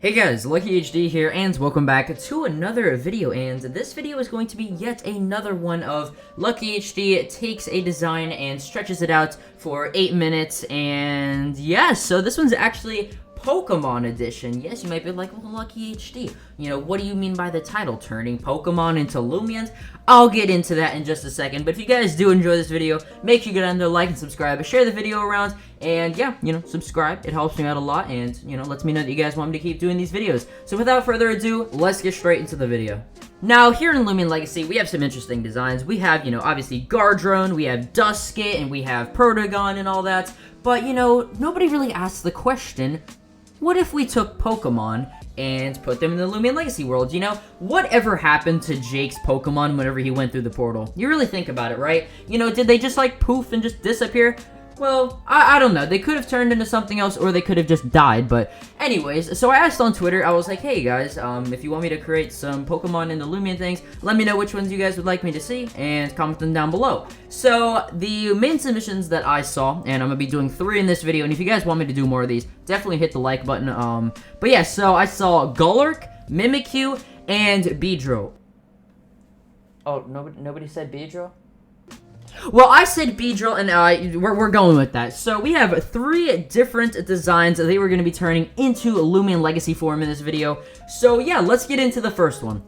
Hey guys, LuckyHD here, and welcome back to another video, and this video is going to be yet another one of LuckyHD takes a design and stretches it out for 8 minutes, and yeah, so this one's actually Pokemon edition. Yes, you might be like, well, LuckyHD, you know, what do you mean by the title, turning Pokemon into Loomians? I'll get into that in just a second, but if you guys do enjoy this video, make sure you get under, like, and subscribe, share the video around, and yeah, you know, subscribe. It helps me out a lot, and, you know, lets me know that you guys want me to keep doing these videos. So without further ado, let's get straight into the video. Now, here in Loomian Legacy, we have some interesting designs. We have, you know, obviously Gardrone, we have Duskit, and we have Protagon and all that, but, you know, nobody really asked the question, what if we took Pokemon and put them in the Loomian Legacy world? You know, whatever happened to Jake's Pokemon whenever he went through the portal? You really think about it, right? You know, did they just, like, poof and just disappear? Well, I don't know. They could have turned into something else, or they could have just died, but anyways, so I asked on Twitter, I was like, hey guys, if you want me to create some Pokemon in the Loomian things, let me know which ones you guys would like me to see, and comment them down below. So, the main submissions that I saw, and I'm gonna be doing 3 in this video, and if you guys want me to do more of these, definitely hit the like button, but yeah, so I saw Golork, Mimikyu, and Beedrill. Oh, nobody said Beedrill? Well, I said Beedrill, and we're going with that. So we have 3 different designs that they were going to be turning into a Loomian Legacy form in this video. So yeah, let's get into the first one.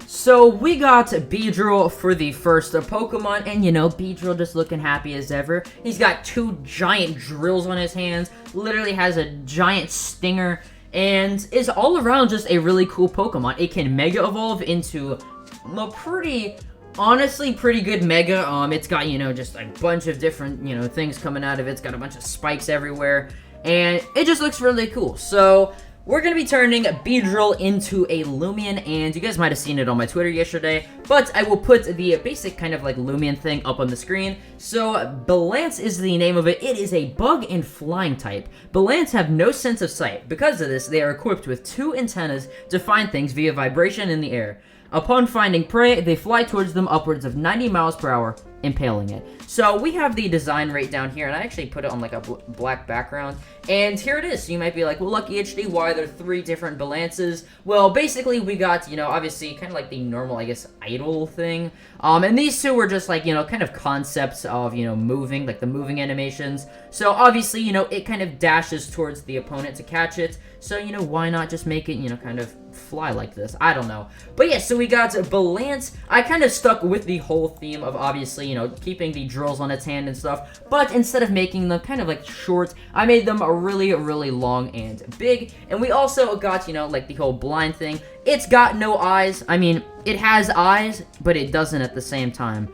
So we got Beedrill for the first Pokemon, and you know, Beedrill just looking happy as ever. He's got 2 giant drills on his hands, literally has a giant stinger, and is all around just a really cool Pokemon. It can Mega Evolve into a honestly pretty good Mega. It's got, you know, just a bunch of different, you know, things coming out of it. It's got a bunch of spikes everywhere, and it just looks really cool. So we're gonna be turning Beedrill into a Loomian, and you guys might have seen it on my Twitter yesterday, but I will put the basic kind of like Loomian thing up on the screen. So Balance is the name of it. It is a bug and flying type. Balance have no sense of sight. Because of this, they are equipped with 2 antennas to find things via vibration in the air. Upon finding prey, they fly towards them upwards of 90 miles per hour, impaling it. So we have the design right down here, and I actually put it on like a black background, and here it is. So you might be like, well, LuckyHD, why are there 3 different balances? Well, basically we got, you know, obviously kind of like the normal, I guess, idle thing, and these 2 were just like, you know, kind of concepts of, you know, moving, like the moving animations. So obviously, you know, it kind of dashes towards the opponent to catch it, so, you know, why not just make it, you know, kind of fly like this? I don't know. But yeah, so we got Balance. I kind of stuck with the whole theme of obviously, you know, keeping the drills on its hand and stuff, but instead of making them kind of like short, I made them really, really long and big. And we also got, you know, like the whole blind thing. It's got no eyes. I mean, it has eyes, but it doesn't at the same time.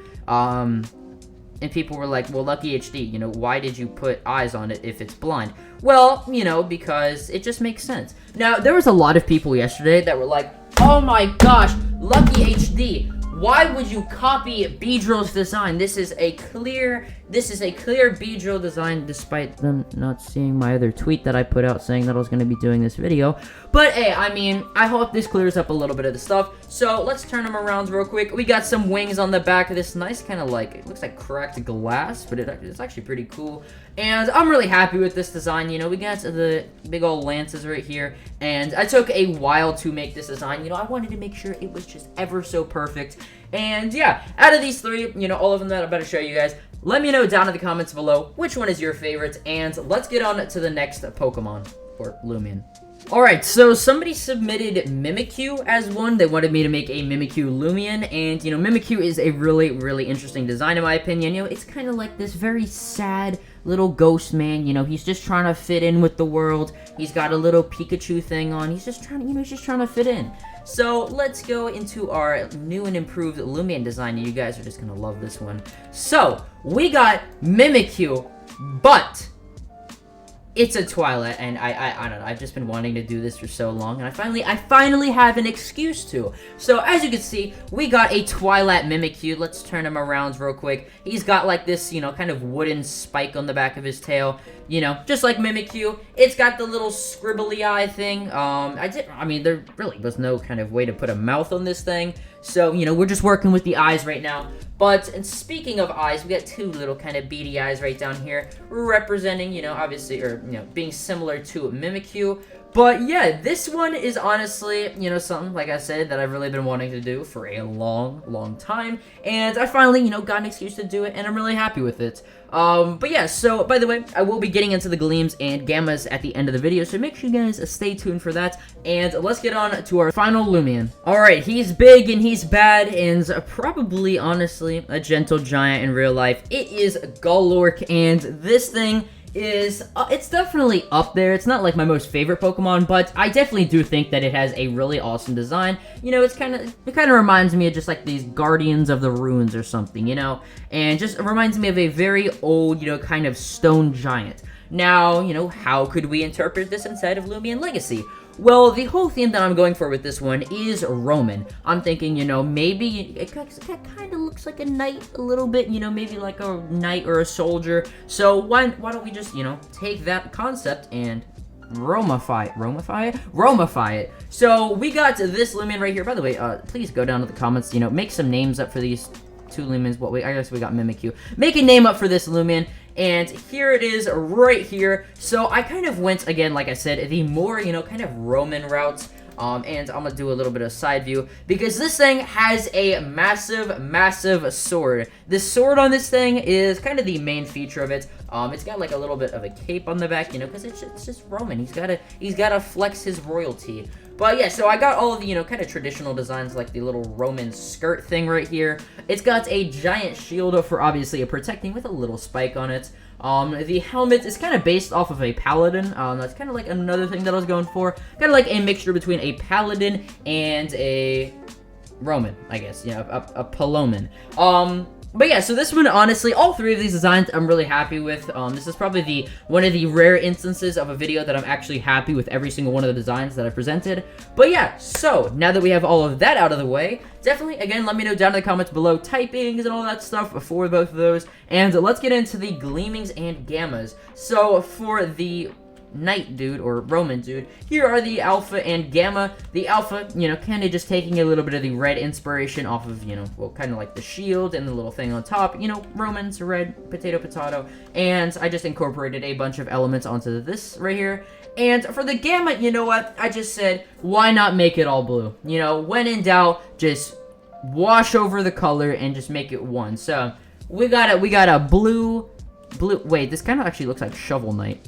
And people were like, well, LuckyHD, you know, why did you put eyes on it if it's blind? Well, you know, because it just makes sense. Now, there was a lot of people yesterday that were like, oh my gosh, LuckyHD, why would you copy Beedrill's design? This is a clear Beedrill design, despite them not seeing my other tweet that I put out saying that I was going to be doing this video. But hey, I mean, I hope this clears up a little bit of the stuff. So let's turn them around real quick. We got some wings on the back of this nice kind of like, it looks like cracked glass, but it's actually pretty cool. And I'm really happy with this design. You know, we got the big old lances right here, and I took a while to make this design. You know, I wanted to make sure it was just ever so perfect. And yeah, out of these 3, you know, all of them that I'm about to show you guys, let me know down in the comments below which one is your favorite, and let's get on to the next Pokemon, or Loomian. Alright, so somebody submitted Mimikyu as one. They wanted me to make a Mimikyu Loomian, and, you know, Mimikyu is a really, really interesting design in my opinion. You know, it's kind of like this very sad little ghost man. You know, he's just trying to fit in with the world. He's got a little Pikachu thing on. He's just trying to, you know, he's just trying to fit in. So let's go into our new and improved Loomian design, and you guys are just gonna love this one. So we got Mimikyu, but it's a Twilight, and I don't know, I've just been wanting to do this for so long, and I finally have an excuse to. So, as you can see, we got a Twilight Mimikyu. Let's turn him around real quick. He's got, like, this, you know, kind of wooden spike on the back of his tail, you know, just like Mimikyu. It's got the little scribbly eye thing. I mean, there really was no kind of way to put a mouth on this thing, so, you know, we're just working with the eyes right now. But, and speaking of eyes, we got 2 little kind of beady eyes right down here, representing, you know, obviously, or, you know, being similar to Mimikyu. But yeah, this one is honestly, you know, something, like I said, that I've really been wanting to do for a long time. And I finally, you know, got an excuse to do it, and I'm really happy with it. But yeah, so, by the way, I will be getting into the gleams and gammas at the end of the video, so make sure you guys stay tuned for that. And let's get on to our final Loomian. Alright, he's big and he's bad, and probably, honestly, a gentle giant in real life. It is Golork, and this thing is, it's definitely up there. It's not like my most favorite Pokemon, but I definitely do think that it has a really awesome design. You know, it kind of reminds me of just like these Guardians of the Ruins or something, you know, and just reminds me of a very old, you know, kind of stone giant. Now, you know, how could we interpret this inside of Loomian Legacy? Well, the whole theme that I'm going for with this one is Roman. I'm thinking, you know, maybe it kind of looks like a knight a little bit, you know, maybe like a knight or a soldier. So why don't we just, you know, take that concept and Romify it. So we got this Loomian right here. By the way, please go down to the comments, you know, make some names up for these two Loomians. I guess we got mikyu. Make a name up for this Loomian. And here it is right here. So I kind of went, again, like I said, the more, you know, kind of Roman route. And I'm gonna do a little bit of side view, because this thing has a massive sword. The sword on this thing is kind of the main feature of it. It's got like a little bit of a cape on the back, you know, because it's just Roman. He's gotta flex his royalty. But yeah, so I got all of the, you know, kind of traditional designs, like the little Roman skirt thing right here. It's got a giant shield for obviously a protecting with a little spike on it. The helmet is kind of based off of a paladin. That's kind of like another thing that I was going for. Kind of like a mixture between a paladin and a Roman, I guess. You know, a Paloman. But yeah, so this one, honestly, all three of these designs I'm really happy with. This is probably one of the rare instances of a video that I'm actually happy with every single one of the designs that I presented. But yeah, so now that we have all of that out of the way, definitely, again, let me know down in the comments below typings and all that stuff for both of those. And let's get into the gleamings and gammas. So for the Knight dude, or Roman dude, here are the Alpha and Gamma. The Alpha, you know, kind of just taking a little bit of the red inspiration off of, you know, well, kind of like the shield and the little thing on top, you know, Roman's red, potato, and I just incorporated a bunch of elements onto this right here. And for the Gamma, you know what, I just said, why not make it all blue? You know, when in doubt, just wash over the color and just make it one. So, we got a blue, wait, this kind of actually looks like Shovel Knight.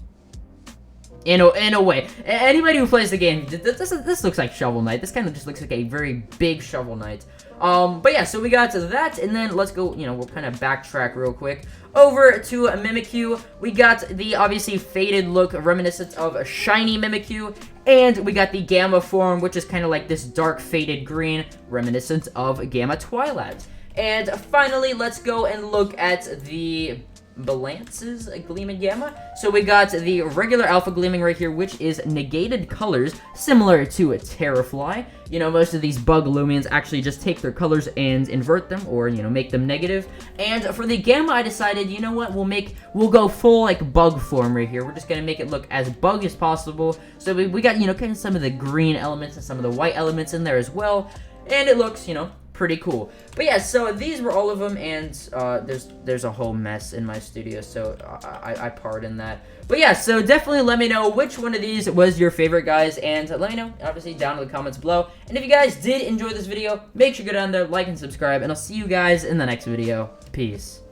In a way. Anybody who plays the game, this looks like Shovel Knight. This kind of just looks like a very big Shovel Knight. But yeah, so we got to that, and then let's go, you know, we'll kind of backtrack real quick. Over to Mimikyu, we got the obviously faded look reminiscent of a shiny Mimikyu, and we got the Gamma form, which is kind of like this dark faded green, reminiscent of Gamma Twilight. And finally, let's go and look at the balances Gleaming Gamma. So we got the regular Alpha Gleaming right here, which is negated colors, similar to a Terrafly. You know, most of these bug Loomians actually just take their colors and invert them, or, you know, make them negative. And for the Gamma, I decided, you know what, we'll go full, like, bug form right here. We're just gonna make it look as bug as possible. So we got, you know, kind of some of the green elements and some of the white elements in there as well. And it looks, you know, pretty cool. But yeah, so these were all of them, and there's a whole mess in my studio, so I pardon that. But yeah, so definitely let me know which one of these was your favorite, guys, and let me know, obviously, down in the comments below. And if you guys did enjoy this video, make sure to go down there, like and subscribe, and I'll see you guys in the next video. Peace.